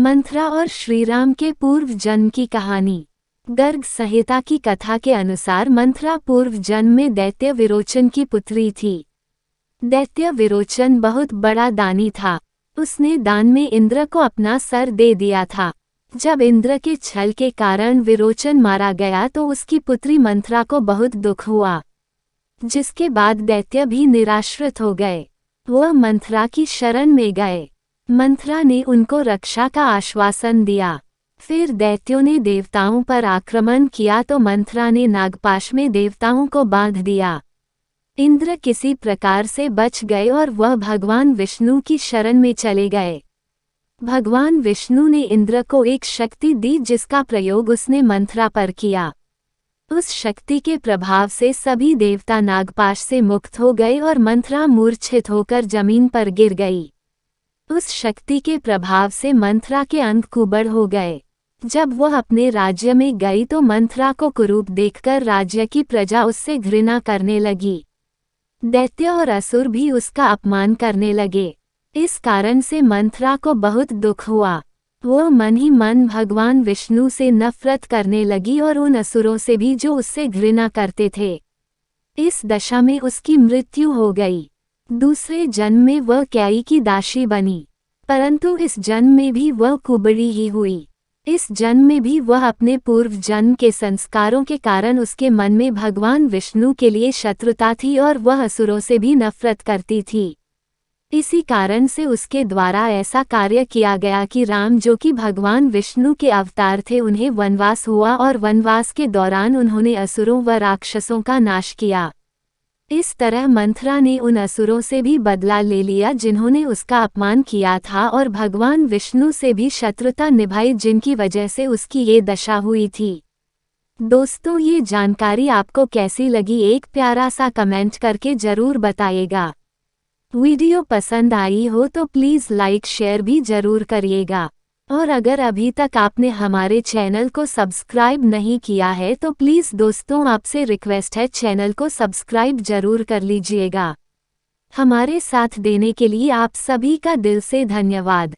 मंथरा और श्रीराम के पूर्व जन्म की कहानी। गर्ग संहिता की कथा के अनुसार मंथरा पूर्व जन्म में दैत्य विरोचन की पुत्री थी। दैत्य विरोचन बहुत बड़ा दानी था। उसने दान में इंद्र को अपना सर दे दिया था। जब इंद्र के छल के कारण विरोचन मारा गया तो उसकी पुत्री मंथरा को बहुत दुख हुआ, जिसके बाद दैत्य भी निराश्रित हो गए। वह मंथरा की शरण में गए। मंथरा ने उनको रक्षा का आश्वासन दिया। फिर दैत्यों ने देवताओं पर आक्रमण किया तो मंथरा ने नागपाश में देवताओं को बांध दिया। इंद्र किसी प्रकार से बच गए और वह भगवान विष्णु की शरण में चले गए। भगवान विष्णु ने इंद्र को एक शक्ति दी जिसका प्रयोग उसने मंथरा पर किया। उस शक्ति के प्रभाव से सभी देवता नागपाश से मुक्त हो गए और मंथरा मूर्छित होकर जमीन पर गिर गई। उस शक्ति के प्रभाव से मंथरा के अंग कुबड़ हो गए। जब वह अपने राज्य में गई तो मंथरा को कुरूप देखकर राज्य की प्रजा उससे घृणा करने लगी। दैत्य और असुर भी उसका अपमान करने लगे। इस कारण से मंथरा को बहुत दुख हुआ। वह मन ही मन भगवान विष्णु से नफरत करने लगी और उन असुरों से भी जो उससे घृणा करते थे। इस दशा में उसकी मृत्यु हो गई। दूसरे जन्म में वह कैई की दासी बनी, परंतु इस जन्म में भी वह कुबड़ी ही हुई। इस जन्म में भी वह अपने पूर्व जन्म के संस्कारों के कारण उसके मन में भगवान विष्णु के लिए शत्रुता थी और वह असुरों से भी नफरत करती थी। इसी कारण से उसके द्वारा ऐसा कार्य किया गया कि राम, जो कि भगवान विष्णु के अवतार थे, उन्हें वनवास हुआ और वनवास के दौरान उन्होंने असुरों व राक्षसों का नाश किया। इस तरह मंथरा ने उन असुरों से भी बदला ले लिया जिन्होंने उसका अपमान किया था और भगवान विष्णु से भी शत्रुता निभाई, जिनकी वजह से उसकी ये दशा हुई थी। दोस्तों, ये जानकारी आपको कैसी लगी एक प्यारा सा कमेंट करके जरूर बताइएगा। वीडियो पसंद आई हो तो प्लीज़ लाइक शेयर भी जरूर करिएगा। और अगर अभी तक आपने हमारे चैनल को सब्सक्राइब नहीं किया है तो प्लीज़ दोस्तों, आपसे रिक्वेस्ट है, चैनल को सब्सक्राइब जरूर कर लीजिएगा। हमारे साथ देने के लिए आप सभी का दिल से धन्यवाद।